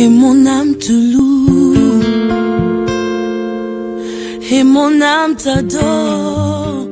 Et mon âme te loue, et mon âme t'adore.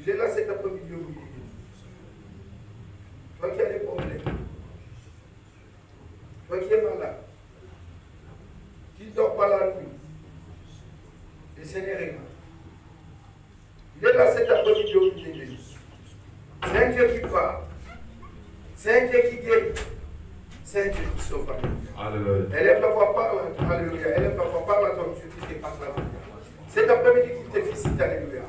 Il est là cet après-midi. Toi qui as des problèmes, toi qui es malade, qui ne dort pas la nuit, le Seigneur est là. Il est là cet après-midi au milieu de l'église. C'est un Dieu qui parle, c'est un Dieu qui guérit, c'est un Dieu qui sauve. Alléluia. Élève la voix, parle, alléluia. Élève la voix, parle à ton Dieu qui te passe la vie. Cet après-midi qui te félicite, alléluia.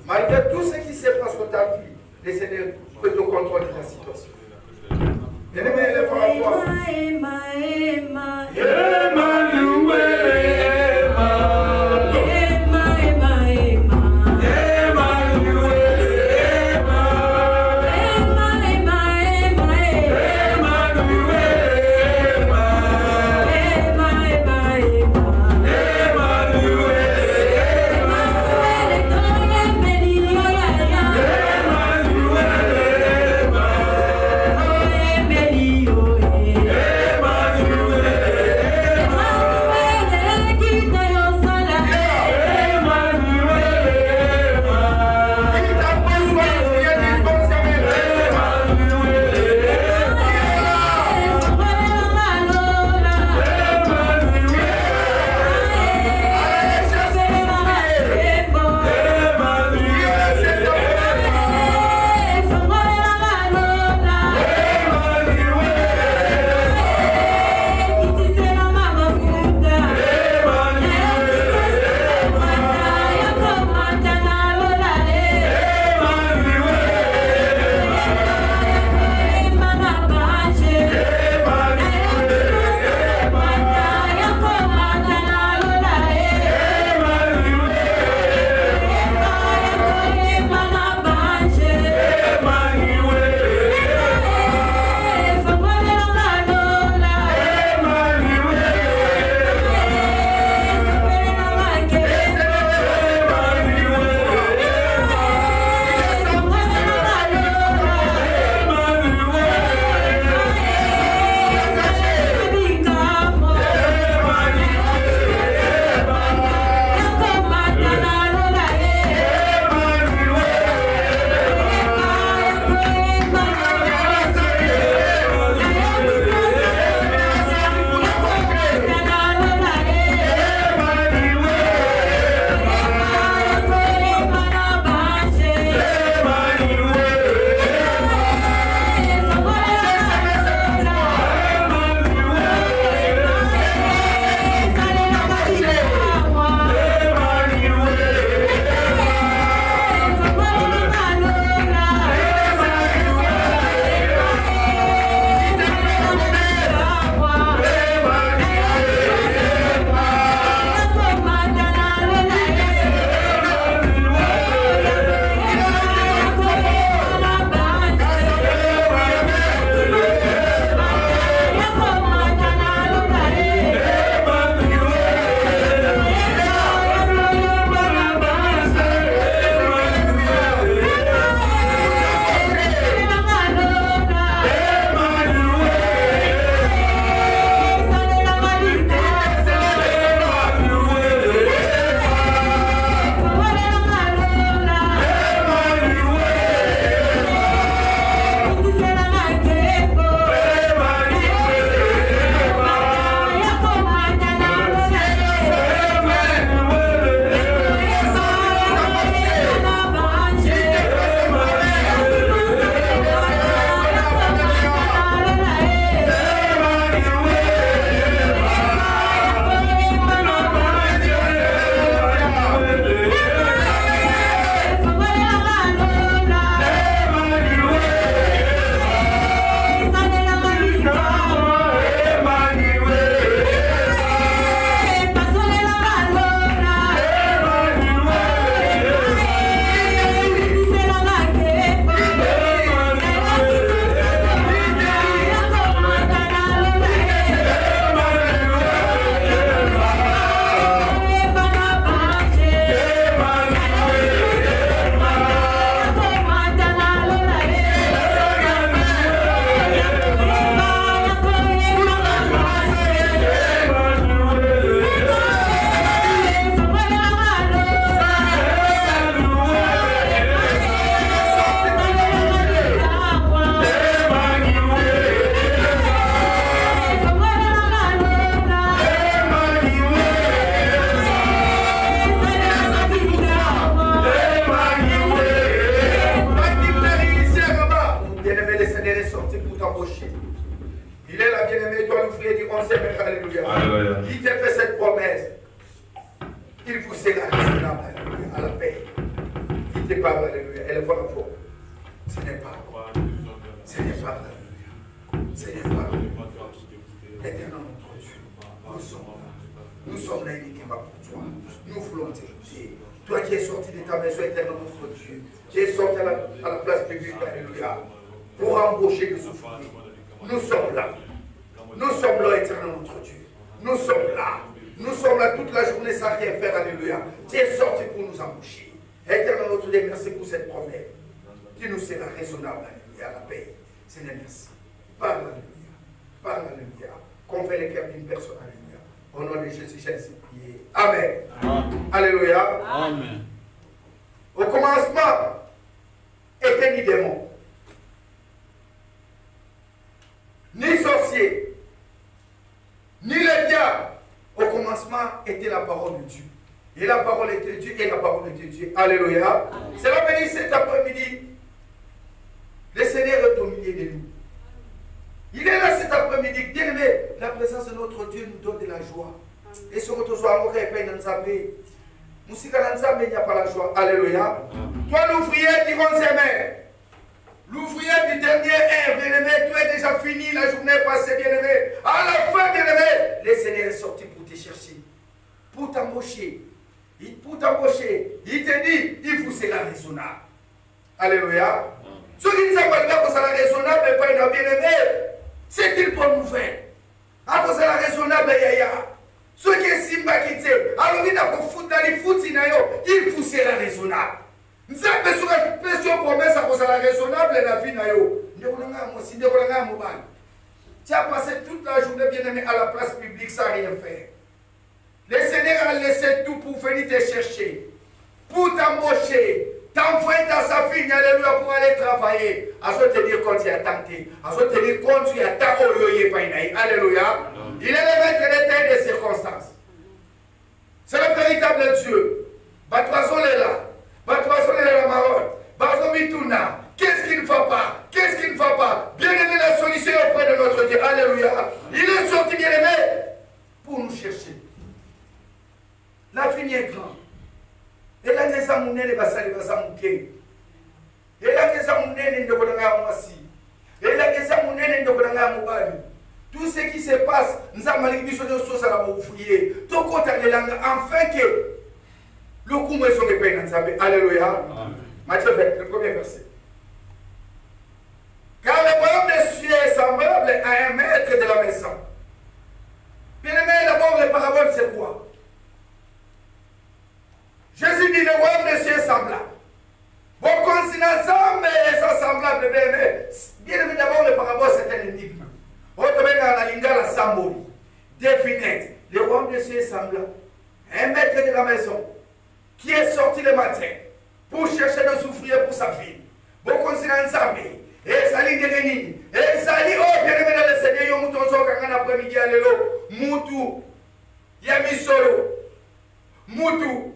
Malgré tout ce qui se passe dans ta vie, le Seigneur peut te contrôler la situation. Bien-aimé, élève la voix. Emmanuel, Qui t'a fait cette promesse? Il vous sera raisonnable, alléluia, à la paix. Qui te parle, alléluia, elle est bonne foi. Ce n'est pas. Ce n'est pas, alléluia. Ce n'est pas. L'éternel notre Dieu. Nous sommes là uniquement pour toi. Nous voulons t'écouter. Toi qui es sorti de ta maison, éternel notre Dieu. Qui es sorti à la place publique, alléluia. Pour embaucher les souffrants. Nous sommes là. Nous sommes là, éternel notre Dieu. Nous sommes là. Nous sommes là toute la journée sans rien faire, alléluia. Tu es sorti pour nous embaucher. Éternel notre Dieu, merci pour cette promesse. Qui nous sera raisonnable, alléluia, à la paix. Seigneur, merci. Parle, alléluia. Parle, alléluia. Convainc les cœurs d'une personne, alléluia. Au nom de Jésus, j'ai ainsi prié. Amen. Amen. Alléluia. Amen. Au commencement, était ni démon, ni sorcier, ni le diable. Au commencement était la parole de Dieu. Et la parole était Dieu, et la parole était Dieu. Alléluia. C'est la béni cet après-midi. Le Seigneur est au milieu de nous. Il est là cet après-midi. Bien aimé, la présence de notre Dieu nous donne de la joie. Et sur notre joie, on répète dans sa paix. Musika Nzambe, il n'y a pas la joie. Alléluia. Toi, l'ouvrier du 11e heure, l'ouvrier du dernier heure, bien-aimé, tu es déjà fini, la journée est passée, bien-aimé. À la fin, bien-aimé, le Seigneur est sorti pour te chercher, pour t'embaucher. Pour t'embaucher, il te dit, il vous sera raisonnable. Alléluia. Ce qui nous a pas que ça raisonnable, et pas une bien-aimé, c'est une bonne nouvelle. À cause de la raisonnable, yaya. Ce qui est simba qui t'est, alors il a pour foutre dans les foot, il vous sera raisonnable. Nous avons besoin de promesse à cause de la raisonnable et la vie. Tu as passé toute la journée bien aimé à la place publique sans rien faire. Le Seigneur a laissé tout pour venir te chercher, pour t'embaucher, t'envoyer dans sa fille, alléluia, pour aller travailler. À se tenir compte, il a tenté. À se tenir compte, il a tenté. Alléluia. Il est le maître des temps et des circonstances. C'est le véritable Dieu. Batouazon est là. Batouazon est là, marotte. Batouazon Mitouna. Qu'est-ce qu'il ne va pas? Qu'est-ce qu'il ne va pas? Bien aimé, la solution est auprès de notre Dieu. Alléluia. Il est sorti, bien aimé, pour nous chercher. La vie est grande. Et là, les amours, les bassins, les bassins, et là, les amours, les bassins, et là, les amours, les bassins, tout ce qui se passe, nous avons dit que nous sommes ouvriers. Tout compte à l'élangue, enfin que le coup me sont répétés dans sa vie. Alléluia. Matthieu 20, le premier verset. Car le royaume des cieux est semblable à un maître de la maison. Bien aimé, d'abord, les paraboles, c'est quoi? Jésus dit le royaume des cieux est semblable. Bon, conscience ensemble et ça semblable, bien aimé. Bien aimé, d'abord, les paraboles, c'est un énigme. La symbole, devinette, le royaume des cieux est semblable. Un maître de la maison qui est sorti le matin pour chercher des ouvriers pour sa fille. Beaucoup de ensemble. Et ça lit des réunis. Et ça lit, oh, bien aimé dans le Seigneur, il y a un mouton quand on après-midi à l'élo. Moutou. Il y a mis solo. Moutou.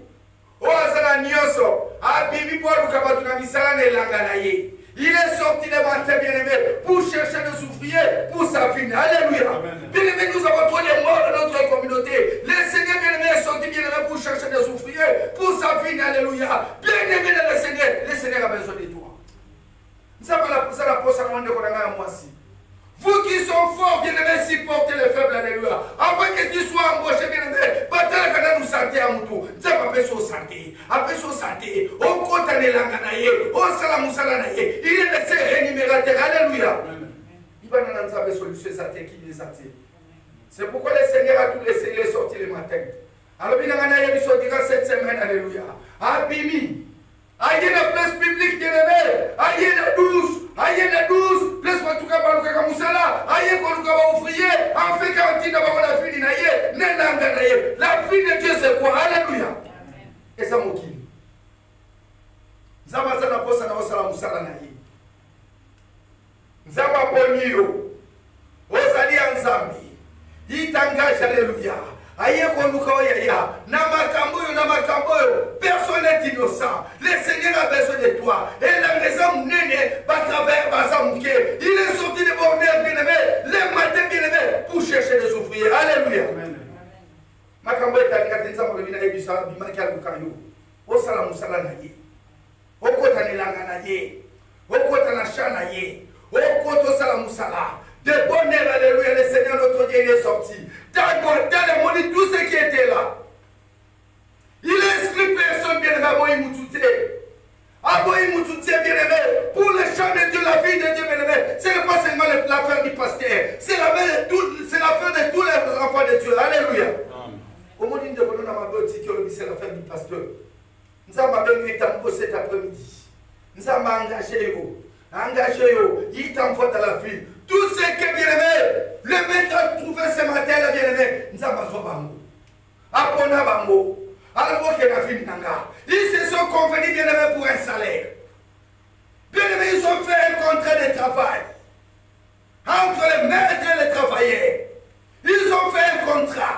Oh, ça n'a nyoso. Ah, bibi pour le kabatou na misala ne langanaye. Il est sorti le matin, bien-aimé, pour chercher des ouvriers pour sa fille. Alléluia. Bien-aimé, nous avons trouvé des morts dans notre communauté. Le Seigneur, bien-aimé, est sorti, bien-aimé, pour chercher des ouvriers pour sa fille. Alléluia. Bien-aimé dans le Seigneur a besoin de toi. Nous avons la poste à moi aussi. Vous qui sont forts, bien-aimés, supportez les faibles, alléluia. Avant que tu sois embauché, bien-aimé, bataille quand nous santé à Moutou. Nous avons appelé ça santé. Appelé ça santé. On compte les langanaye. On salamoussalanaye. Il est laissé rémunérateur, alléluia. Il va nous avoir des solutions santé qui les attire. C'est pourquoi le Seigneur a tout laissé, il est sorti le matin. Alors, il a sortira cette semaine, alléluia. Abimi. Aïe la place publique, bien-aimé. Aïe la douce. Aïe la douce. Place en tout cas, Balouka Moussala. Aïe, Balouka ouvrier. En fait, quand il a la fille, la fille de Dieu, c'est quoi? Alléluia. Et ça m'a dit. Zama Zana Posa Naosala Moussala Naye. Zama Ponio. Osali Anzambi. Il t'engage, alléluia. Aïe, personne n'est innocent. Le Seigneur a besoin de toi. Et la maison néné va travers Bazamouké. Il est sorti de Bordeaux, bien-aimé, le matin, bien-aimé, pour chercher des ouvriers. Alléluia. makambo etali nzambe alobi na yebiso abimaki aluka yo osala mosala na ye okota na elanga na ye okota na champ na ye okota osala mosala de bonheur. Alléluia, le Seigneur notre Dieu il est sorti. Dans le monde, tout ce qui était là, il exclut personne bien-aimé. Bien-aimé, pour le chant de Dieu, la vie de Dieu, bien-aimé, ce n'est pas seulement l'affaire du pasteur, c'est l'affaire de tous les enfants de Dieu. Alléluia. Au monde de Bono Namaboti, c'est l'affaire du pasteur. Nous avons été cet après-midi. Nous avons engagé, il t'envoie dans la vie. Tout ce que bien-aimé, le maître a trouvé ce matin, là, bien-aimé, nous avons besoin de Bango. Apona Bango. Ils se sont convenus, bien-aimé, pour un salaire. Bien-aimé, ils ont fait un contrat de travail entre le maître et le travailleur. Ils ont fait un contrat.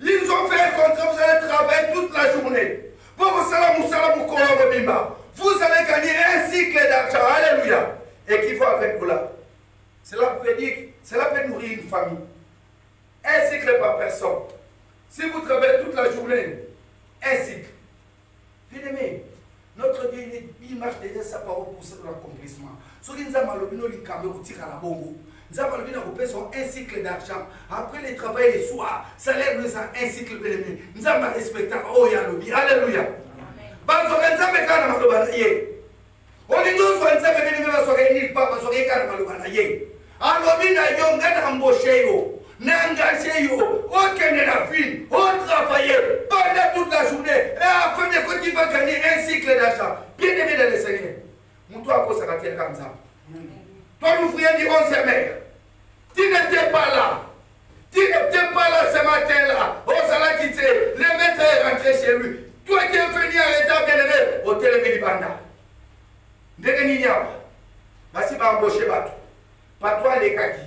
Ils ont fait un contrat, vous allez travailler toute la journée. Vous allez gagner un cycle d'argent. Alléluia. Et qui va avec vous là. Cela veut dire, cela peut nourrir une famille. Un cycle par personne. Si vous travaillez toute la journée, un cycle. Bien aimé, notre Dieu, il marche déjà sa parole pour l'accomplissement. Si nous avons un cycle d'argent. Après le travail le soir, salaire nous a un cycle bien aimé. Nous avons respecté. Oh, alléluia. On dit nous sommes n'engagez aucun de la vie, on travaille pendant toute la journée et afin de que tu vas gagner un cycle d'argent. Bien aimé dans le Seigneur. Mon toi, ça va être comme ça. Toi, l'ouvrier du 11e heure, tu n'étais pas là. Tu n'étais pas là ce matin-là. On s'en a quitté. Le maître est rentré chez lui. Toi qui es venu à l'état bien aimé, au télémédibanda. Ndegeninia, basi ba embauché bato. Pas toi les kaki.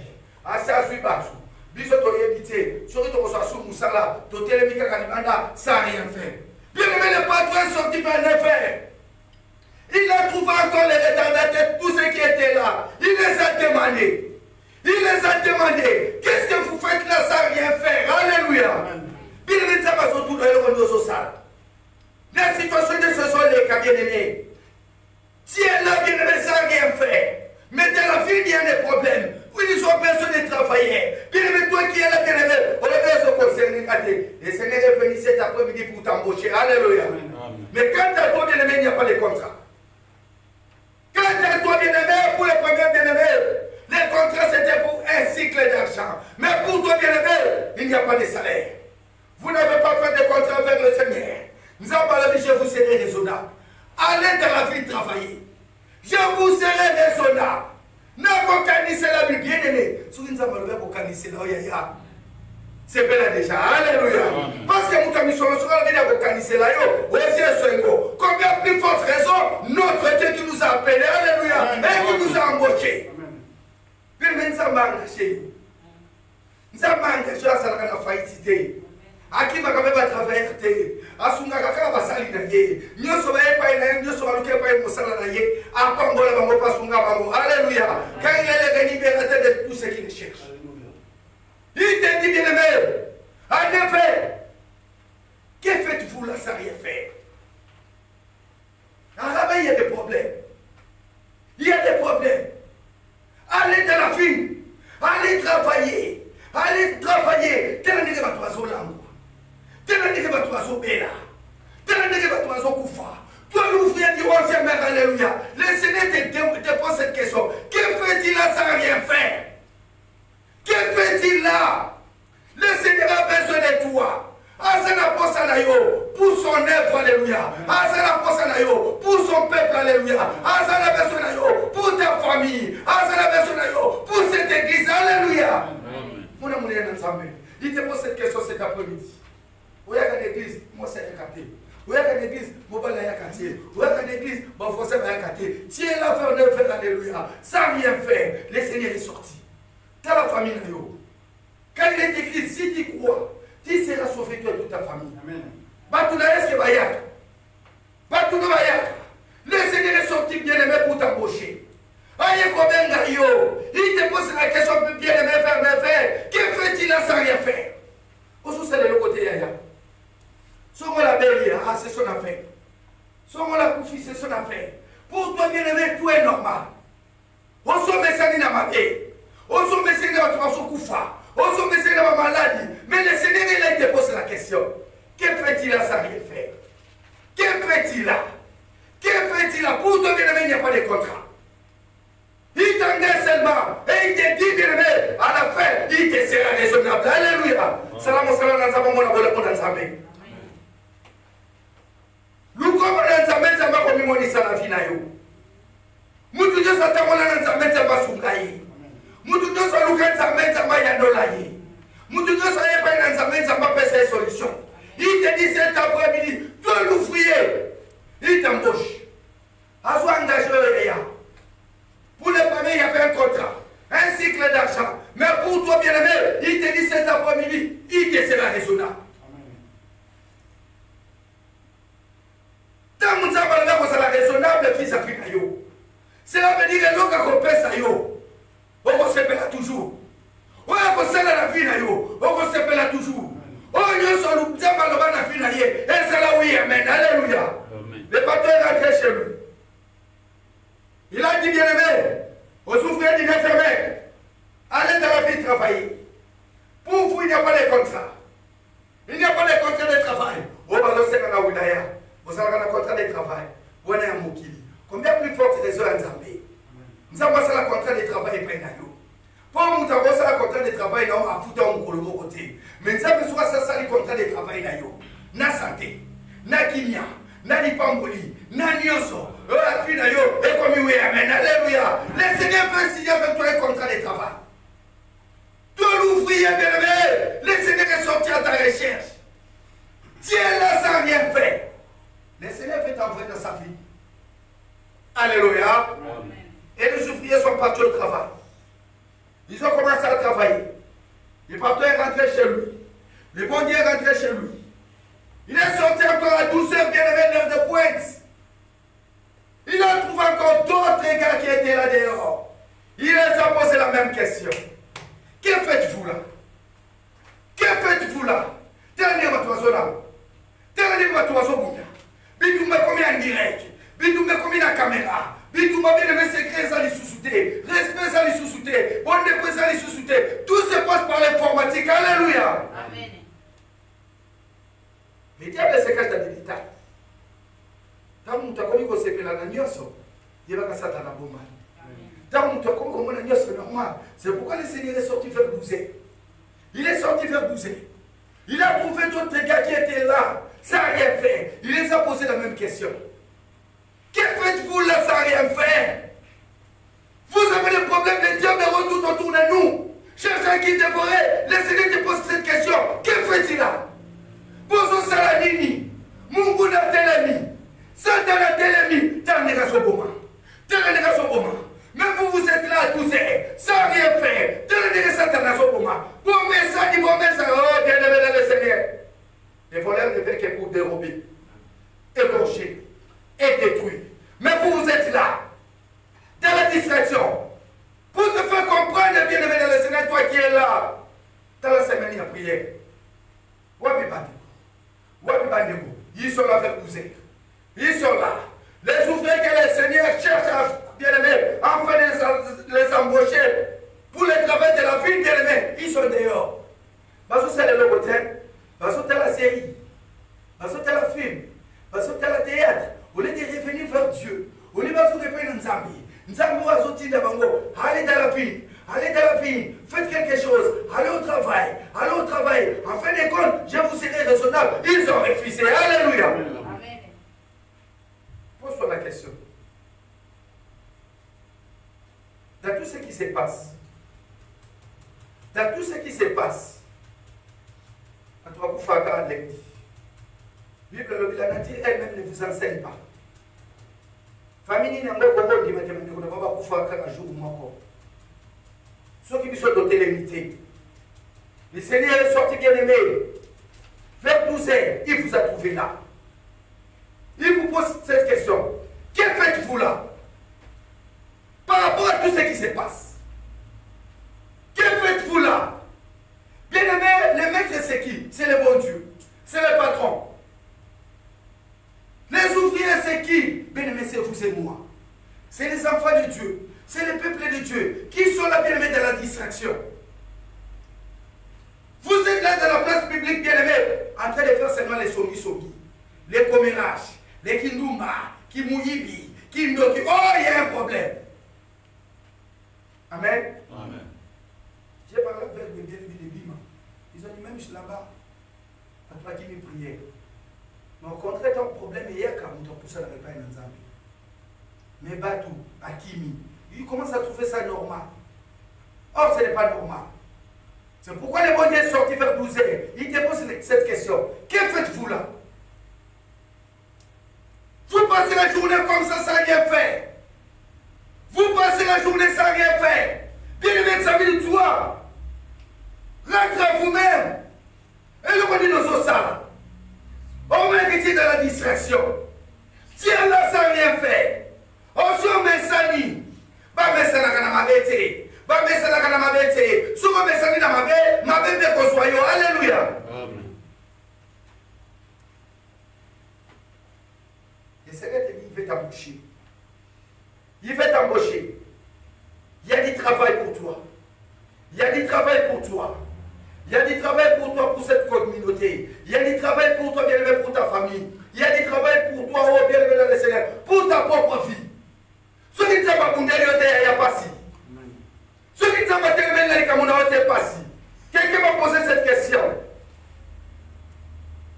Asa sui bato. Biso to yebité. Sori to so sou musala, to télémika kanibanda sans rien faire. Bien aimé le patron est sorti par le faire. Il a trouvé encore les retardataires, tous ceux qui étaient là. Il les a demandé. Il les a demandé. Qu'est-ce que vous faites là sans rien faire? Alléluia. Bien aimé ça va surtout dans le monde social. La situation de ce sont les cas bien-aimés. Si elle a bien aimé sans rien faire, mais dans la vie il y a des problèmes. Oui, ils ont besoin de travailler. Bien aimé, toi qui es là, bien aimé, on est se concerner. Le Seigneur est venu cet après-midi pour t'embaucher. Alléluia. Mais quand à toi, bien aimé, il n'y a pas de contrat. Quand à toi, bien aimé, pour le premier bien aimé, les contrats c'était pour un cycle d'argent. Mais pour toi, bien aimé, il n'y a pas de salaire. Vous n'avez pas fait de contrat avec le Seigneur. Nous avons parlé, je vous serai raisonnable. Allez dans la vie travailler. Je vous serai raisonnable. Ne pas cannisser la Bible, bien aimé. Si vous avez parlé pour cannisser là, c'est bien déjà. Alléluia. Parce que nous avons mis sur le sol, nous avons cannisser là. Combien plus forte raison, notre Dieu qui nous a appelés, alléluia, et qui nous a embauchés. Bien aimé, nous avons engagé. Nous avons engagé à la faillite. Aki makabeba travailler asunga kaka basali na ye nyoso ba epa ina nyoso ba luke pa mosala na ye apangola bango pasunga bango alléluia quand il est venu libérateur de tout ce qu'il cherche. Il te dit bien aimé, en effet, que faites-vous là sans rien faire? En Rabat, il y a des problèmes. Il y a des problèmes. Allez dans la vie, allez travailler, tel n'est pas toi langue. Tel n'est pas toi bella. Tel n'est pas toi koufa. Toi l'ouvrier du 11e heure, alléluia. Le Seigneur te pose cette question. Que fait-il là sans rien faire? Que fait-il là? Le Seigneur a besoin de toi. Asana posanayo pour son œuvre, alléluia. Asana posanayo pour son peuple, alléluia. Asana besonayo pour ta famille. Asana besonayo pour cette église, alléluia. Mon amour est ensemble. Il te pose cette question cet après-midi. Où est la l'église? Moi c'est un quartier. Où est la l'église? Moi c'est un quartier. Où est la l'église? Moi c'est un quartier. Tu es là faire neuf faire, alléluia. Sans rien faire, le Seigneur est sorti. Tu as la famille là. Quand il est écrit, si tu crois, tu seras sauvé toi et toute ta famille. Amen. Le Seigneur est sorti bien aimé pour t'embaucher. Il te pose la question bien aimé faire. Que fait-il là sans rien faire? Au sous c'est le côté yaya. son affaire. Son la coufi, c'est son affaire. Pour toi, bien-aimé, tout est normal. On se met ça dans ma vie. On se met ça dans ma koufa. On se met ça dans ma maladie. Mais le Seigneur, il te pose la question. Que fait-il là sans rien faire? Que fait-il là? Que fait-il là? Pour toi, bien-aimé, il n'y a pas de contrat. Il t'engage seulement. Et il te dit, bien-aimé, à la fin, il te sera raisonnable. Alléluia. Salam, salam, salam, salam. Nous comme on a comme mon isalafi na yo. Mutu nyo sa tamona na nzambe basungai. Mutu nyo sa luka nzambe yandolaye. Mutu nyo sa yepa na nzambe pesa solution. Il te dit cet après-midi, toi l'ouvrier, il t'embauche. À soi engagé pour les familles, il y avait un contrat, un cycle d'argent. Mais pour toi, bien-aimé, il te dit cet après-midi, il te sera raisonnable. Tant que nous avons raisonnable, fils africain. Cela veut dire que l'on peut ça, on se pèle toujours. On se pèle la vie, on se pèle toujours. On se pèle la vie, et c'est là où il amène. Alléluia. Le pasteur est rentré chez lui. Il a dit, bien-aimé, aux ouvriers d'une infirmière, allez dans la vie travailler. Pour vous, il n'y a pas de contrat. Il n'y a pas de contrat de travail. Vous avez un contrat de travail. Vous avez un mokili. Combien plus forte raison en Zambie? Nous avons un contrat de travail près de nous. Pour nous avons un contrat de travail, nous avons un côté. Mais nous avons un contrat de travail. Na santé, na kimia, na lipamboli, na nyoso. Et comme oui, amen. Alléluia. Le Seigneur veut signer avec toi un contrat de travail. Toi l'ouvrier, bien-aimé, le Seigneur est sorti à ta recherche. Dieu là sans rien faire. Le Seigneur fait entrer dans sa vie. Alléluia. Amen. Et les ouvriers sont partis au travail. Ils ont commencé à travailler. Le pasteur est rentré chez lui. Le bon Dieu est rentré chez lui. Il est sorti encore à 12h, bien-aimé, l'heure de pointe. Il a trouvé encore d'autres gars qui étaient là dehors. Il les a posé la même question. Que faites-vous là? Que faites-vous là? Dernier oiseau là. Dernier oiseau bouddha. Bitoumba combien en direct? Bitoumba combien en caméra? Bitoumba bien aimé secret ça les sous-souter. Respect ça les sous-souter. Bonne dépense ça les sous-souter. Tout se passe par l'informatique. Alléluia. Amen. Le diable se cache dans des détails. Tant que tu as commis que c'est la nagnoso, il va casser ta bombe. Tant que tu as commis que mon nagnoso est normal. C'est pourquoi le Seigneur est sorti vers 12. Il est sorti vers 12. Il a trouvé d'autres gars qui étaient là, sans rien faire. Il les a posé la même question. Que faites-vous là sans rien faire? Vous avez des problèmes de diable tout autour de nous. Cherchez qui dévorer. Le Seigneur te pose cette question. Que fait-il là? Bozo Saladini, Munguna Telemi, Santana Telemi, Tanega Soboma. Tanega Soboma. Même vous êtes là tous sans rien faire. Tanega Santana Soboma. Bon message, oh bien aimé le Seigneur. Les voleurs ne viennent que pour dérober, égorger et détruire. Mais vous êtes là, dans la distraction, pour te faire comprendre, bien aimé le Seigneur, toi qui es là, dans la semaine, il y a prière. Ils sont là vers 12 heures. Ils sont là. Les ouvriers que le Seigneur cherche à bien aimer, enfin les embaucher pour le travail de la vie, bien aimé, ils sont dehors. Parce que c'est le côté, parce que c'est la série, parce que c'est la film, parce que c'est la théâtre. Au lieu de revenir vers Dieu, au lieu de revenir dans Zambie, Nzambi va sortir de Bango, allez dans la vie. Allez dans la vie, faites quelque chose, allez au travail, allez au travail. En fin de compte, je vous serai raisonnable. Ils ont refusé. Alléluia. Amen. Pose-toi la question. Dans tout ce qui se passe, à toi, vous faites un lecture. La nature elle-même ne vous enseigne pas. Famille n'a pas de mathématiques, on ne va pas faire un jour ou encore. Ceux qui sont dotés l'unité. Le Seigneur est sorti bien-aimé. Vers 12 heures, il vous a trouvé là. Il vous pose cette question. Que faites-vous là? Par rapport à tout ce qui se passe. Que faites-vous là? Bien-aimé, le maître c'est qui? C'est le bon Dieu. C'est le patron. c'est vous et moi. C'est les enfants de Dieu. C'est le peuple de Dieu qui sont là, bien-aimés, de la distraction. Vous êtes là dans la place publique, bien-aimés, en train de faire seulement les songi-songi, les commérages, les kindumba, kimouyibi, kindoki. Oh, il y a un problème. Amen. Amen. J'ai parlé avec les bien-aimés de Bima. Ils ont dit, même là-bas, à toi qui me priait. Mais au contraire, ton problème est hier quand on pousse à la réparer dans Zambie. Mais Batou, Akimi, il commence à trouver ça normal. Or, ce n'est pas normal. C'est pourquoi les bons Dieu sortis vers 12 heures. Il te pose cette question. Que faites-vous là? Vous passez la journée comme ça sans rien faire. Vous passez la journée sans rien faire. Bien-aimé, ça veut dire toi. Rentrez à vous-même. Et le bon Dieu nous a ça. Au moins que tu es dans la distraction. Tiens là sans rien faire. On se met ça ni. Ba me ça na ma bête. Ba me ça na ma bête. Souvent me ça ni na ma bête de soyo. Alléluia. Amen. Le Seigneur te dit, il veut t'embaucher. Il veut t'embaucher. Il y a du travail pour toi. Il y a du travail pour toi. Il y a du travail pour toi, pour cette communauté. Il y a du travail pour toi, bien-aimé, pour ta famille. Il y a du travail pour toi, oh, bien-aimé dans le Seigneur, pour ta propre vie. Ceux qui ne savent pas qu'il y a pas si. Ceux qui ne savent pas qu'il y a pas si. Quelqu'un m'a posé cette question.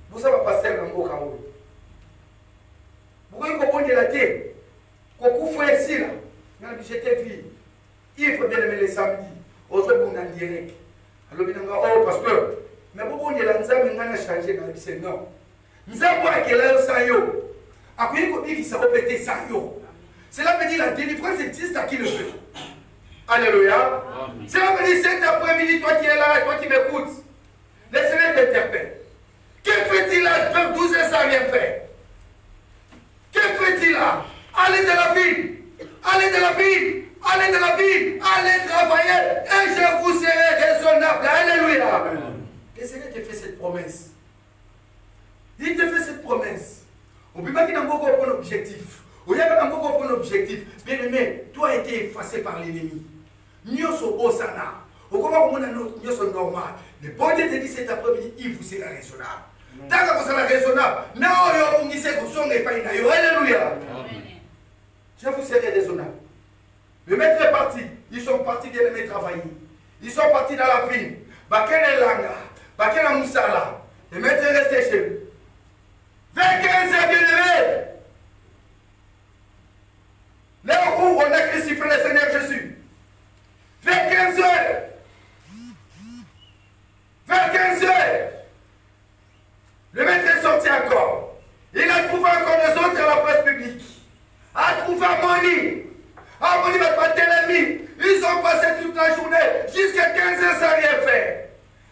Vous savez, pasteur Nango Kaoui. Vous voyez comment il a été. Quand vous faites ici, là, j'étais vie. Il faut bien aimer les samedis. Aux autres, on est en direct. Alors, oh, pasteur, mais pourquoi on est là, nous avons changé dans la vie, non. Nous avons vu que là, ça y est. Après, il faut dire qu'il s'est répété ça y est. Cela veut dire la délivrance existe à qui le veut. Alléluia. Cela veut dire cet après-midi, toi qui es là, toi qui m'écoutes, le Seigneur t'interpelle. Que fait-il là, vers 12 heures sans rien faire? Que fait-il là? Allez de la ville. Allez de la ville. Allez de la ville. Allez travailler. Et je vous serai raisonnable. Alléluia. Le Seigneur te fait cette promesse. Il te fait cette promesse. On ne peut pas qu'il n'a pas un objectif. Il n'y a pas un objectif. Bien aimé, toi as été effacé par l'ennemi. Nous sommes au sana. Au comment nous sommes normal. Le bon Dieu te dit cet après-midi, il vous sera raisonnable. Tant que vous serez raisonnable, alléluia. Je vous serai raisonnable. Le maître est parti. Ils sont partis bien aimés travailler. Ils sont partis dans la ville. Bakene Langa, Bakene Moussala. Le maître est resté chez lui. 25 bien aimés. Là où on a crucifié le Seigneur Jésus. 25 heures. 25 heures. Le maître est sorti encore. Il a trouvé encore des autres à la place publique. A trouvé Amoni. Amoni va pas l'ennemi. Ils ont passé toute la journée jusqu'à 15 heures sans rien faire.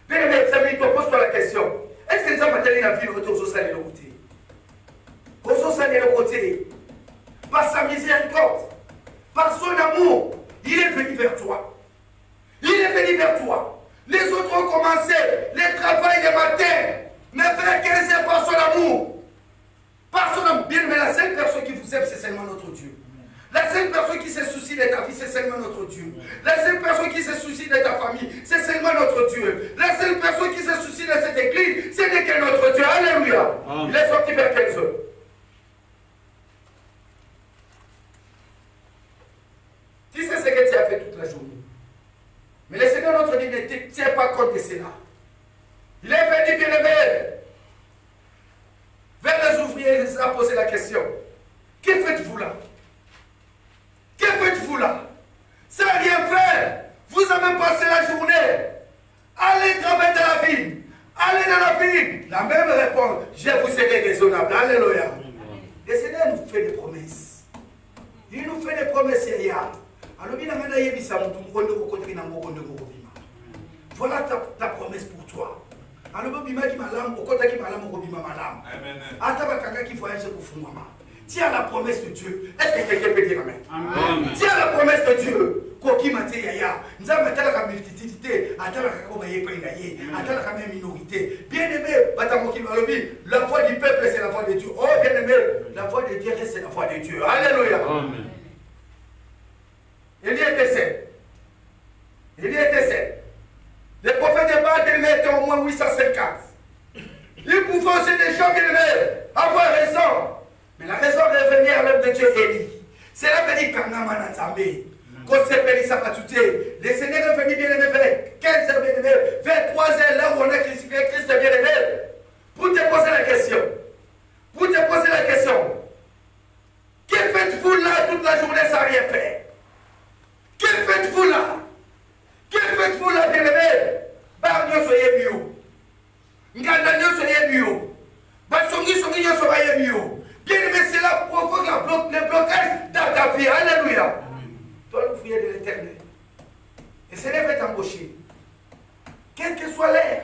Bien aimé, pose-toi la question. Est-ce que nous avons battu la vie autour de le côté? Le côté. Par sa miséricorde, par son amour, il est venu vers toi. Il est venu vers toi. Les autres ont commencé le travail le matin, mais vers 15 heures par son amour. Par son amour. Bien, mais la seule personne qui vous aime, c'est seulement notre Dieu. La seule personne qui se soucie de ta vie, c'est seulement notre Dieu. La seule personne qui se soucie de ta famille, c'est seulement notre Dieu. La seule personne qui se soucie de cette église, ce n'est que notre Dieu. Alléluia. Il est sorti vers 15 heures. Tu sais ce que tu as fait toute la journée. Mais le Seigneur notre Dieu ne tient pas compte de cela. Il est venu bien aimé vers les ouvriers, il a posé la question. Que faites-vous là? Que faites-vous là? Sans rien faire. Vous avez passé la journée. Allez travailler dans la ville. Allez dans la ville. La même réponse. Je vous serai raisonnable. Alléluia. Le Seigneur nous fait des promesses. Il nous fait des promesses hier. Voilà ta promesse pour toi. Tiens la promesse de Dieu. Est-ce que quelqu'un peut dire amen? Tiens la promesse de Dieu. koki mate yaya. Nzamba tala ka multitude, atala ka ko baye penda ye, atala ka même minorité. Bien-aimé, batamoki balobi, la foi du peuple c'est la foi de Dieu. Oh bien-aimé, la foi de Dieu c'est la foi de Dieu. Alléluia. Amen. Élie était seul. Élie était seul. Les prophètes de Baal étaient au moins 850. Ils pouvaient aussi des gens bien-aimés avoir raison. Mais la raison de revenir à l'œuvre de Dieu Élie. C'est là que dit Kangamana Zambé. Quand c'est Péli Sapatouté, le Seigneur est venu bien-aimé vers 15 heures bien-aimé, vers 3 heures là où on a crucifié Christ bien-aimé. Pour te poser la question. Pour te poser la question. Que faites-vous là toute la journée sans rien faire? Que faites-vous là? Que faites-vous là, bien-aimé? Barnio soyez mieux. Ngandanio soyez mieux. Basongi songi soyez mieux. Bien-aimé, cela provoque le blocage dans ta vie. Alléluia. Toi, le fouiller de l'éternel. Et ce n'est pas t'embaucher. Quel que soit l'air,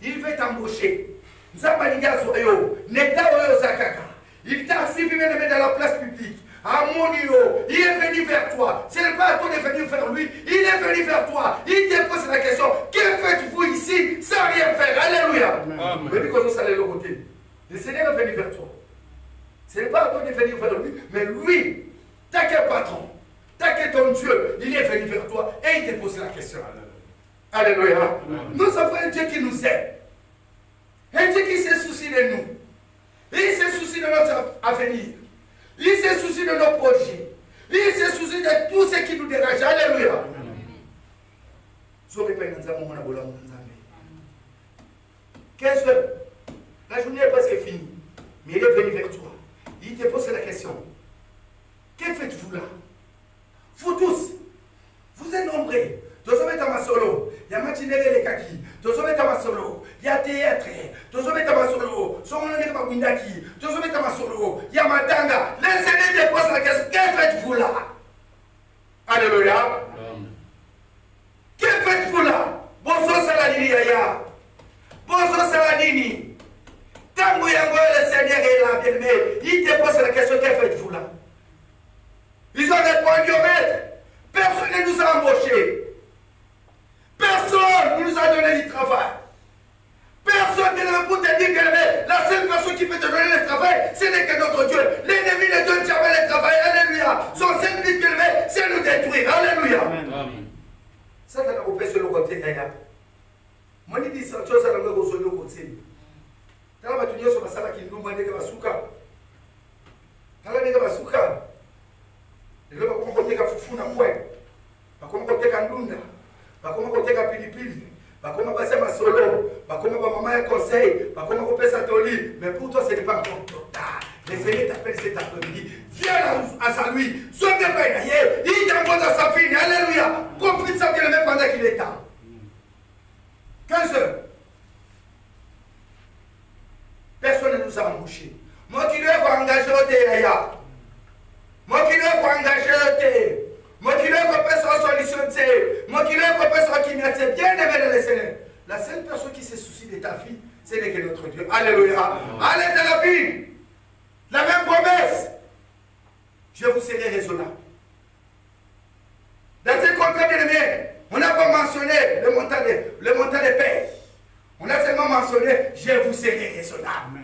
il veut t'embaucher. Nzambaniga soyo, Neta oyo Zakaka. Il t'a suivi bien-aimé dans la place publique. À mon niveau, il est venu vers toi. Ce n'est pas à toi de venir vers lui. Il est venu vers toi. Il te pose la question. Que faites-vous ici sans rien faire? Alléluia. Mais puis quand on s'allait de l'autre côté, le Seigneur est venu vers toi. Ce n'est pas à toi de venir vers lui, mais lui, t'as quel patron, t'as quel ton Dieu, il est venu vers toi et il te pose la question. Alléluia. Nous avons un Dieu qui nous aime. Un Dieu qui se soucie de nous. Il se soucie de notre avenir. Il se soucie de nos projets. Il se soucie de tout ce qui nous dérange. Alléluia. Qu'est-ce que la journée est presque finie, mais il est venu vers toi. Il te pose la question. Que faites-vous là? Vous tous, vous êtes nombreux. Tous hommes sont solo. Il y a matinée les kaki. Tous hommes sont solo. Il y a théâtre. Tous hommes sont solo. Tous hommes sont windaki. Tous hommes sont solo. Il y a matanga. Le Seigneur te pose la question. Que faites-vous là? Alléluia. Que faites-vous là? Bonsoir Saladini Yaya. Bonsoir Saladini. Tant que le Seigneur est là, bien-aimé, il te pose la question, que faites-vous là? Ils ont répondu au maître. Personne ne nous a embauchés. Personne ne nous a donné du travail. Personne ne peut te dire, bien-aimé, la seule personne qui peut te donner le travail, ce n'est que notre Dieu. L'ennemi ne donne jamais le travail. Alléluia. Son seul but, bien-aimé, c'est nous détruire. Alléluia. Amen. Ça, c'est le côté sur le côté. Moi, je dis ça, tu as ça, sur le côté. Tala batunyo so basala kindumba ndenge basuka. Tala ndenge basuka. Lelo bakoma koteka fufu na kwe. Bakoma koteka ndunda. Bakoma koteka pilipili. Bakoma basema solo. Bakoma ba maman ya conseil. Bakoma kopesa toli. Mais pour toi ce n'est pas encore tard. Le Seigneur t'appelle cet après-midi. Viens à sa lui. Sois bien prêt d'ailleurs. Il t'envoie dans sa fille. Alléluia. Profite de sa bien-aimé pendant qu'il est temps. 15 heures. Personne ne nous a embauchés. Moi qui dois engager au Théa. Moi qui dois engager au Théa. Moi qui dois faire solution. Moi qui dois faire qui m'a dit bien aimé dans le Seigneur. La seule personne qui se soucie de ta fille, c'est que notre Dieu. Alléluia. Allez de la vie. La même promesse. Je vous serai raisonnable. Dans ce contrat bien aimé, on n'a pas mentionné le montant de paix. On a seulement mentionné, je vous serai raisonnable.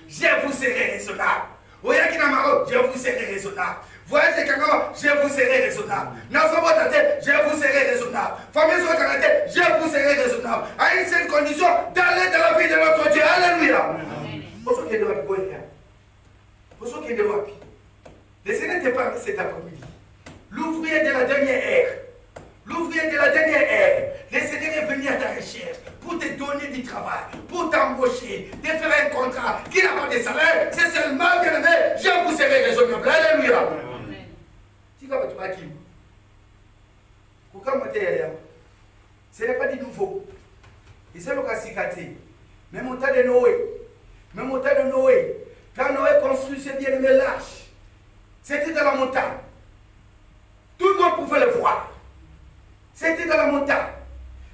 Je vous serai raisonnable. Je vous serai raisonnable. Voyez quelqu'un, je vous serai raisonnable. Je vous serai raisonnable. Famille je vous serai raisonnable. À une seule condition, d'aller dans la vie de notre Dieu. Alléluia. Le Seigneur te parle cet après-midi. L'ouvrier de la dernière ère. L'ouvrier de la dernière ère. Le Seigneur est venu à ta recherche pour te donner du travail, pour t'embaucher, de faire un contrat qui n'a pas de salaire. C'est seulement bien aimé, je vous serai raisonnable. Alléluia. Tu vas te battre. Ce n'est pas du nouveau. Il s'est le cassé. Même au temps de Noé, quand Noé construit ses bien-aimés l'arche, c'était dans la montagne. Tout le monde pouvait le voir. C'était dans la montagne.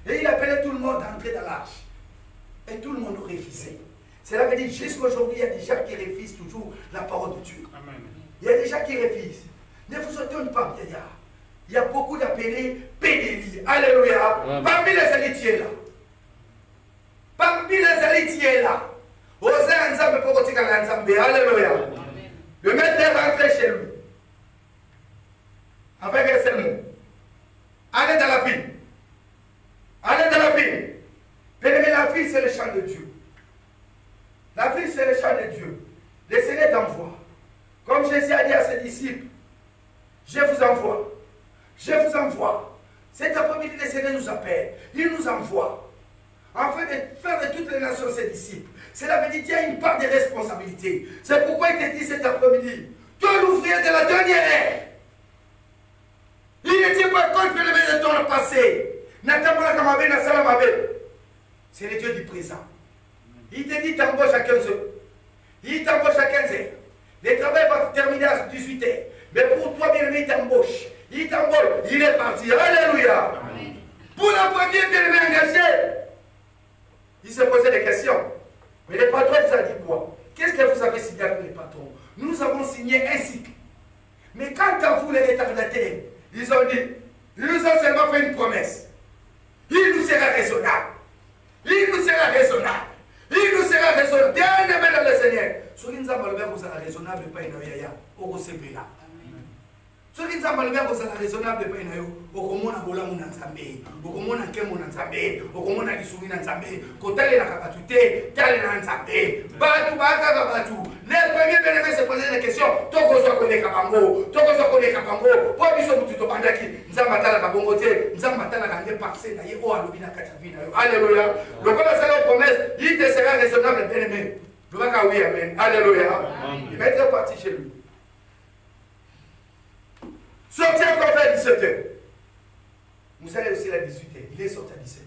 Et il appelait tout le monde à entrer dans l'arche. Et tout le monde refusait. Cela veut dire jusqu'à aujourd'hui, il y a des gens qui refusent toujours la parole de Dieu. Amen. Il y a des gens qui refusent. Ne vous étonnez pas, vieillard. Il y a beaucoup d'appelés pédélie. Alléluia. Parmi les héritiers là. Parmi les héritiers là. Alléluia. Le maître est rentré chez lui. Avec un seul mot. Allez dans la ville. Allez dans la ville. Bien-aimé, la ville, c'est le champ de Dieu. La ville, c'est le champ de Dieu. Le Seigneur t'envoie. Comme Jésus a dit à ses disciples, je vous envoie. Je vous envoie. Cet après-midi, le Seigneur nous appelle. Il nous envoie. Afin de faire de toutes les nations ses disciples. Cela veut dire qu'il y a une part de responsabilité. C'est pourquoi il te dit cet après-midi, toi l'ouvrier de la dernière ère. Il ne tient pas compte de ton passé. C'est le Dieu du présent. Il te dit t'embauches à 15 heures. Il t'embauche à 15 heures. Le travail va terminer à 18 heures. Mais pour toi, bien-aimé, il t'embauche. Il t'embauche. Il est parti. Alléluia. Amen. Pour la première bien-aimé engagé, il se posait des questions. Mais le patron vous a dit quoi? Qu'est-ce que vous avez signé avec les patrons? Nous avons signé un cycle. Mais quant à vous, les retardataires, ils ont dit, ils nous ont seulement fait une promesse. Il nous sera raisonnable. Il nous sera raisonnable. Il nous sera raisonnable. Bien aimé dans le Seigneur. Ce qui nous a malheur, vous êtes raisonnable, pas une yaya. Au Gosepela. Ce qui nous a malheur, vous êtes raisonnable, pas une yaya. Au Komona Bola Mounanzambe. Au Komona Kemonanzambe. Au Komona Kisumi Nanzambe. Kotale na Kakatute. Tale na Nanzambe. Batu Baka Batu. Les premiers bénéfices se posaient des questions. Toko soit connaît Kabango. Toko soit connaît Kabango. Pour nous, nous tout bandaki. Nzambatala Kabongote. Nzambatala Kande Parse. Naye O Alobina Katavina. Alléluia. Le bon salaire promesse. Il te sera raisonnable, bien aimé. Oui, amen. Alléluia. Il va être parti chez lui. Sorti encore vers 17h. Vous allez aussi à 18h. Il est sorti à 17h.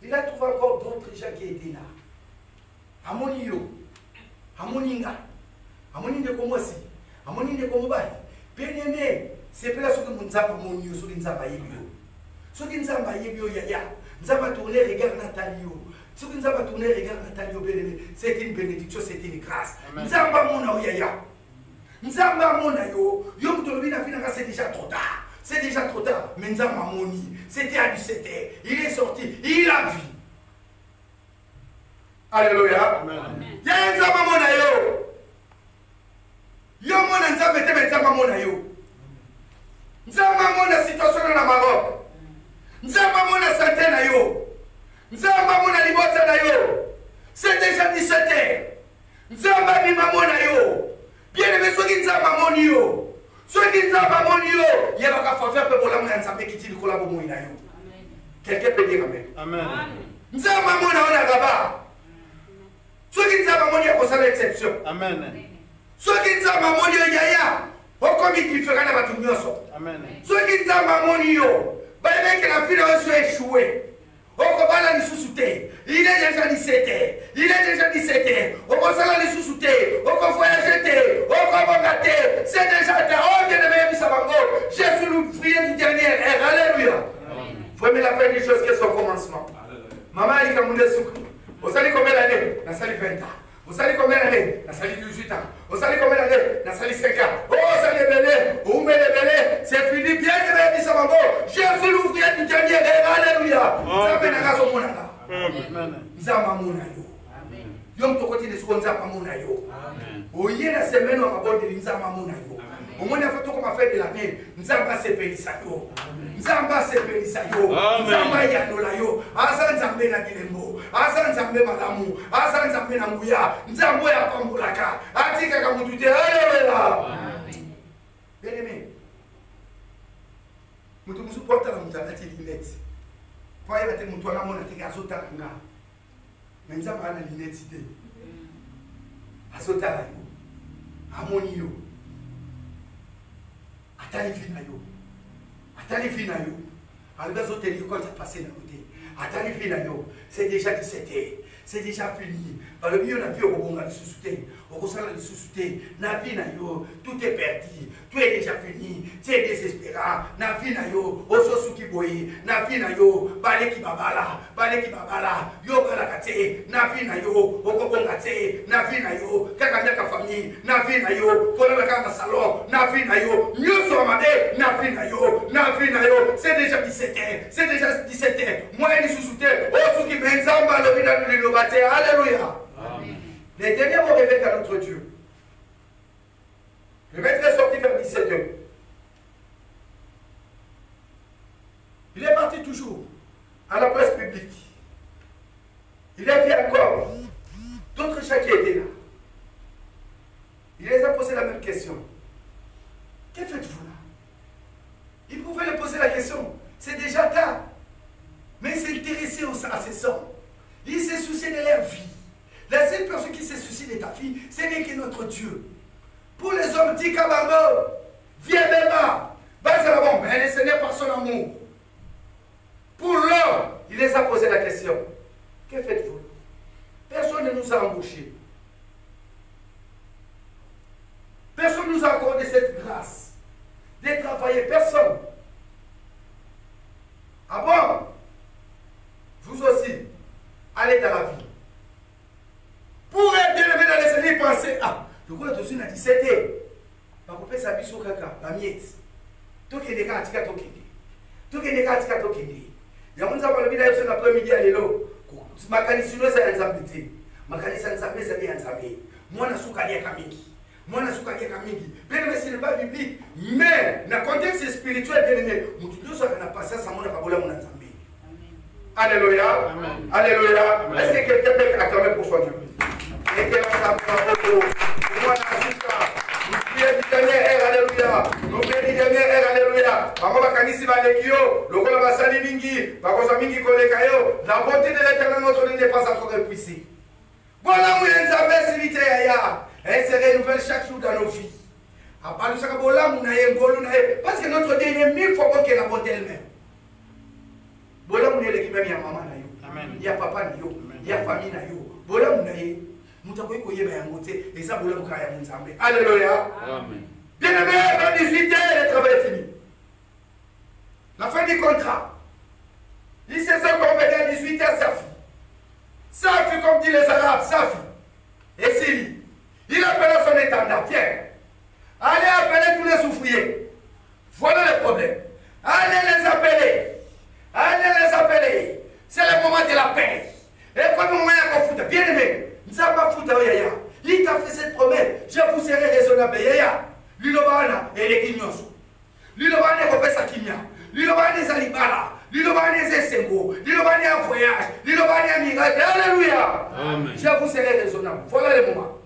Il a trouvé encore d'autres gens qui étaient là. Amonio, Amoninga, Amoninde comme aussi, Amoninde comme Bali. Bien aimé, c'est pas là ce que nous avons monio, ce que nous avons yébio. Ce que nous avons yébio, yaya. Nous avons tourné, regarde Natalio. Ce que nous avons tourné, regarde Natalio, bien aimé. C'est une bénédiction, c'est une grâce. Nous avons mon yaya. Nous avons mon yo. Yom Tolobina Finaka, c'est déjà trop tard. C'est déjà trop tard. Mais nous avons moni. C'était à 17h. Il est sorti. Il a vu. Alléluia. Il y a un zama mona yo. Yo mona nzambe te nzama mona yo. Nzama mona situation na Maroc. Nzama mona santé na yo. Nzama mona libota na yo. C'est déjà 17h. Nzama bima mona yo. Bien aimé soki nzama moni yo. Soki nzama moni yo. Yeba ka faveur pe bola mona nzambe kiti likola bo moina yo. Quelqu'un peut dire amen. Amen. Nzama mona ona gaba. Soki nzama moni ko sala exception. Amen. Soki nzama moni yo yaya. Okomi différent na batu nyonso. Amen. Soki nzama moni yo. Ba mec la vie a échoué. Okobala lisusu te. Il est déjà 17h. Il est déjà 17h. Okosala lisusu te. Okovoyager te. Okobonga te. C'est déjà te. Oh bien aimé bisabango. Je suis l'ouvrier du dernier ère. Alléluia. Faut aimer la fin des choses qui sont au commencement. Maman a dit que mon souk. Vous savez combien d'années? La salle 20 ans. Vous savez combien d'années? La salle 18 ans. Vous savez combien d'années? La salle 5 ans. Oh, ça les belé. Où met les belé? C'est fini. Bien aimé bisabango. Je suis l'ouvrier du dernier ère. Alléluia. Ça fait la raison mon anga. Nzamba mona yo. Amen. Yom tokoti de suko nzamba mona yo. Amen. Oye na semaine wa mabode nzamba mona yo. Omona fa toko ma fête de l'année. Nzamba sepelisa yo. Nzamba sepelisa yo. Nzamba ya nola yo. Asa nzambe na bilembo. Asa nzambe malamu. Asa nzambe na nguya. Nzambo ya pambulaka. Atika ka mutute. Alléluia. Amen. Bien aimé. Mutu musu porta la mutalati lunette. Kwa hiyo ate mtu anamona tega azota nga. Menza bana lunette ide. Azota yo. Amoni yo. Atali fina yo. Atali fina yo. Alba zote ni quand ça passer na côté. Atali fina yo. C'est déjà 17h. c'est déjà fini. Par le milieu, on a vu au sous-souté, au salon de sous-souté, tout est perdu, tout est déjà fini, tu es désespérant, Navi Nayo, au Sosuki Boy, Navi Nayo, Baleki Babala, Yo Balakate, Navi Nayo, au Kokongate, Navi Nayo, Kakandaka famille, Navi Nayo, Kolaka salon, Navi Nayo, mieux sur Amade, Navi Nayo, c'est déjà 17h, moi et les sous-soutés, au Suki Benzamba, le Bidanu de Lobate, alléluia. Les derniers mots révèlent à notre Dieu. Le maître est sorti vers 17h. Il est parti toujours à la place publique. Il a vu encore d'autres chats qui étaient là. Il les a posé la même question. Que faites-vous là? Il pouvait leur poser la question. C'est déjà tard. Mais il s'est intéressé à ses hommes. Il s'est soucié de leur vie. La seule personne qui s'est souciée de ta vie, c'est bien que notre Dieu. Pour les hommes, dit Kabardo, viens Bema, Bazalabon, mais le Seigneur par son amour. Pour l'homme, il les a posé la question. Que faites-vous? Personne ne nous a embauchés. Personne ne nous a accordé cette grâce de travailler. Personne. Ah bon? Vous aussi, allez dans la vie. Pour être bien aimé dans les Seigneurs, pensez, ah, je crois que tu as 17 ans. Je vais couper sa vie sur caca, la miette. Tout qui est des cas, tu as tout qui est. Tout qui est des cas, tu as tout qui est. Il y a un peu de vie dans l'après-midi à l'élo. Ma canisino, c'est un zambité. Ma canisino, c'est un zambé. Moi, je suis un kamiki. Moi, je suis un kamiki. Bien aimé, ce n'est pas biblique. Mais, dans le contexte spirituel, bien aimé, nous tous, on a passé ça, on a pas mon zambé. Alléluia. Alléluia. Est-ce que quelqu'un peut acclamer pour son Dieu? Et que l'on moi, nous prions du dernier air, alléluia. Nous prions du dernier air, alléluia. Maman Bakanisi Balekio, le Kola Basali Mingi, Bakosa Mingi Kolekayo, la bonté de l'éternel notre Dieu n'est pas encore épuisée. Voilà, nous avons civité ailleurs. Elle se renouvelle chaque jour dans nos vies. Parce que notre Dieu est 1000 fois que la bonté elle-même. Bola mune le kimemi ya mama na yo. Ya papa na yo. Ya famille na yo. Bola mune mutako ko yeba ya ngote et ça bola muka ya munzambe. Alléluia. Amen. Bien-aimé, dans 18 ans, le travail est fini. La fin du contrat. Il se sont convenus à 18 ans, sa fille. Sa fille, comme disent les Arabes, sa fille. Et Syrie. Il appelle son étendard. Tiens. Allez appeler tous les souffriers. Voilà le problème. Allez les appeler. Allez les appeler. C'est le moment de la paix. Et comme le moment de la bien aimé, nous n'avons pas foutu yaya. Il t'a fait cette promesse. Je vous serai raisonnable. Yaya. L'Ilobana et les Guignos. L'Ilobana est repère sa kimia. L'Ilobana est Alibala. L'Ilobana est Sengo. L'Ilobana est un voyage. L'Ilobana est un miracle. Alléluia. Amen. Je vous serai raisonnable. Voilà le moment.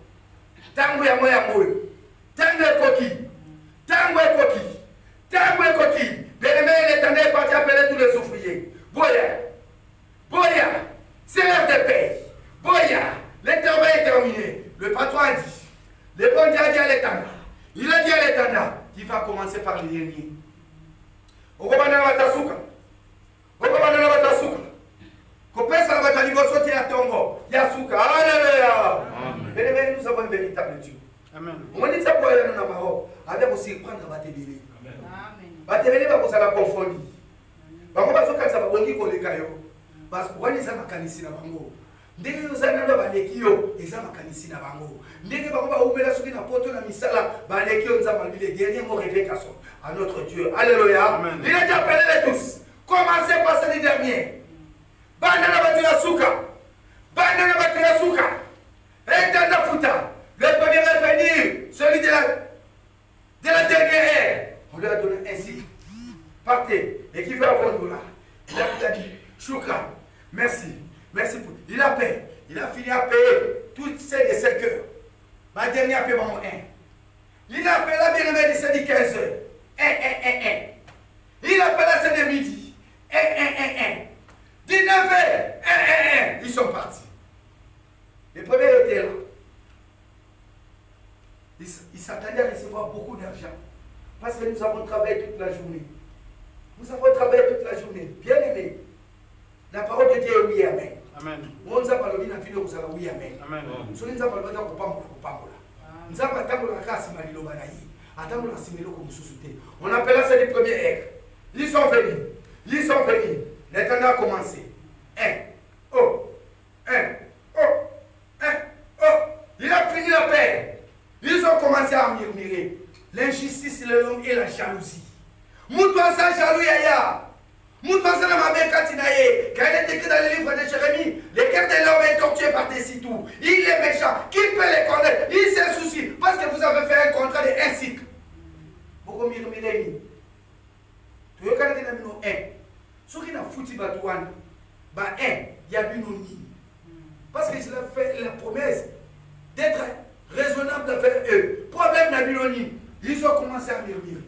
Tango ya moya moyo. Tango est coquille. Tango est coquille. Tango est coquille. Bien-aimé, l'Éternel est parti appeler tous les ouvriers. Boya. Boya. C'est l'heure de paix. Boya. Le travail est terminé. Le patron a dit. Le bon Dieu a dit à l'Éternel. Il a dit à l'Éternel qu'il va commencer par les derniers. Okobana watasuka. Okobana watasuka. Kopesa la batali bosote ya tongo. Yasuka. Alléluia. Amen. Bien-aimé, nous avons un véritable Dieu. Amen. On dit ça pour aller dans la parole. Avec aussi prendre la télé. Batebele bakozala confondi. Bango bazokanisa babongi koleka yo. Parce que wani eza makanisi na bango. Ndenge yozana na baleki yo eza makanisi na bango. Ndenge bango baumela soki na poto na misala baleki yo nzamba le dernier mot révélation à notre Dieu. Alléluia. Amen. Il a dit appelez-les tous. Commencez par ce dernier. Banda na batu ya suka. Banda na batu ya suka. Etanda futa. Le premier va venir, celui de la dernière ère. On lui a donné ainsi. Partez. Et qui veut avoir là? Il a dit, Choukra, merci. Merci pour. Il a payé. Il a fini à payer toutes ces de 5 heures. Ma dernière paiement 1. Il a payé la bien-aimée de celle de 15 heures. 1. Il a payé la celle de midi. 1. 19 heures. 1. Ils sont partis. Les premiers étaient là. Ils s'attendaient à recevoir beaucoup d'argent. Parce que nous avons travaillé toute la journée. Nous avons travaillé toute la journée. Bien aimé. La parole de Dieu est oui, amen. On a parlé de la vidéo, vous allez oui, amen. Sur les appels, vous allez on appelle ça les premiers airs. Ils sont venus. Ils sont venus. L'éternel a commencé. Il a fini la paix. Ils ont commencé à murmurer. L'injustice, le long et la jalousie. Mouton sans jaloux, yaya. Mouton sans ma mère Katinaye. Quand il est écrit dans le livre de Jérémie, le cœur de l'homme est torturé par des sitou. Il est méchant. Qui peut les connaître? Il s'est souci. Parce que vous avez fait un contrat de 1 cycle. Beaucoup murmurer. Tu veux quand il y a un. Ce qui n'a foutu Batouane, il y a une ni. Parce qu'il a fait la promesse d'être raisonnable avec eux. Problème n'a ni. Ils ont commencé à murmurer.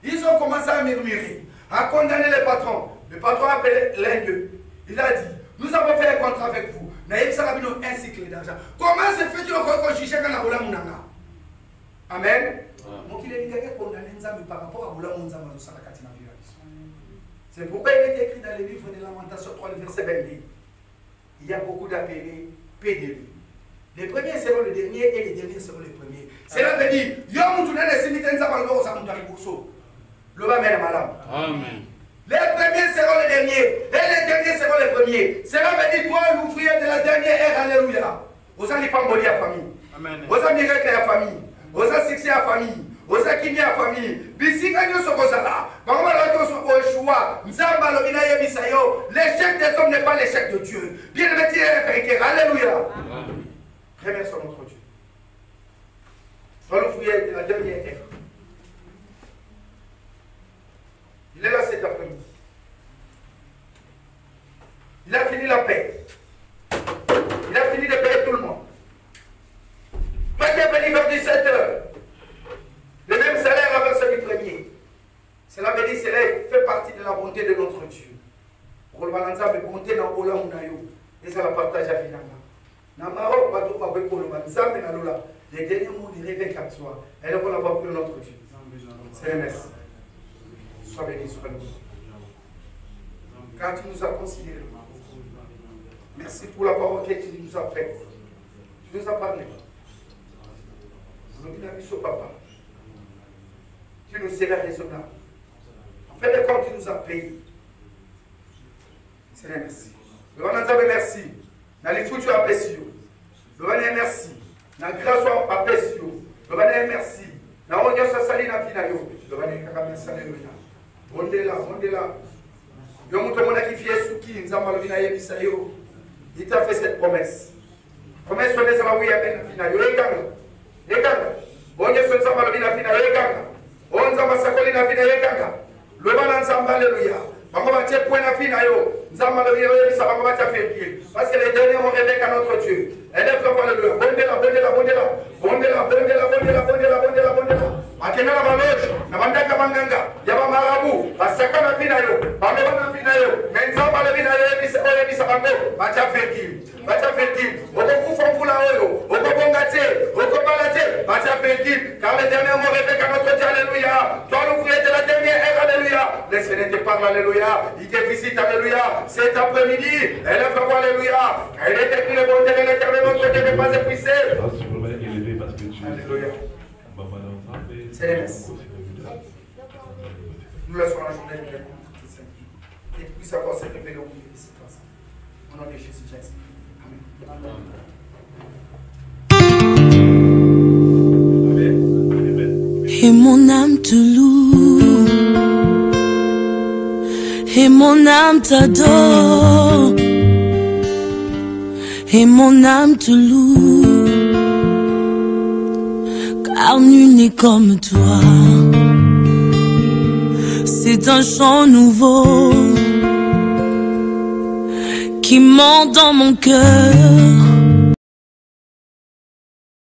Ils ont commencé à murmurer, à condamner les patrons. Le patron a appelé l'un d'eux. Il a dit, nous avons fait un contrat avec vous. Naïf Sarabino, un cycle d'argent. Comment se fait-il qu'on juge quand on a volé mon anga? Amen. Donc il est condamné par rapport à Boula Mounzama. C'est pourquoi il est écrit dans le livre de Lamentation 3, le verset 22. Il y a beaucoup d'appelés PDB. Les premiers seront les derniers et les derniers seront les premiers. Cela veut dire, Amen. Les premiers seront les derniers et les derniers seront les premiers. Cela veut dire, toi, l'ouvrier de la dernière ère, alléluia. Vous allez pas mourir à famille. Vous allez mourir à famille. Vous allez succès à famille. Vous allez quitter à famille. Bisika nyo sokozala. L'échec des hommes n'est pas l'échec de Dieu. Bien aimé, alléluia. Remercions notre Dieu. Dans l'ouvrier de la dernière ère. Il est là cet après-midi. Il a fini la paix. Il a fini de payer tout le monde. Toi qui es venu vers 17 heures, le même salaire avec celui premier. Cela veut dire que cela fait partie de la bonté de notre Dieu. Pour le balancer avec bonté dans le monde, et ça la partage à finalement. Les derniers mots du réveil qu'à soi. Elle va l'avoir pour notre Dieu. C'est un merci. Sois béni, sois béni. Car tu nous as considérés. Merci pour la parole que tu nous as faite. Tu nous as parlé. Nous avons vu ce papa. Tu nous seras raisonnable. En fait de compte, tu nous as payé. C'est un merci. Le Vananzabe, merci. Dans les futurs appréciés. Le Vananzabe, merci. Dans la grâce appréciée. Le Vananzabe, merci. Dans la onyo sasali na finayo. Le Vananzabe, merci. Alléluia. Bondela, bondela. Yo moutre mon qui fier souki. Nzamba le vinaye bisayo. Il t'a fait cette promesse. Promesse de ça va oui amen finayo. Ekanga. Ekanga. Onyo sasama le vinaye finayo. Ekanga. Onzamba sakoli na finayo. Ekanga. Le Vananzabe, alléluia. Parce que les derniers ont révélé à notre Dieu. Elle est vraiment le bondela, bondela, bondela, bondela, bondela, bondela, bondela, bondela, bondela. Akena la maloche, na bandaka manganga, yaba marabu, asaka na finayo, bameba na finayo, menzamba le finayo, bisa bango, bacha fertile, bacha fertile. Oko kufa oyo, oko bongate, oko balate, bacha fertile. Car les derniers ont révélé à notre Dieu, alléluia. Toi l'ouvrier de la dernière ère, alléluia. Le Seigneur te parle, alléluia. Il te visite, alléluia. Cet après-midi, elle est vraiment, alléluia. Elle est écrit le bon Dieu de l'éternel, notre Dieu n'est pas épuisé. Alléluia. C'est les messes. Nous laissons la journée de l'Église. Et puisse avoir cette révélation au milieu de cette place. Au nom de Jésus-Christ. Amen. Et mon âme te loue. Et mon âme t'adore, et mon âme te loue, car nul n'est comme toi. C'est un chant nouveau qui monte dans mon cœur.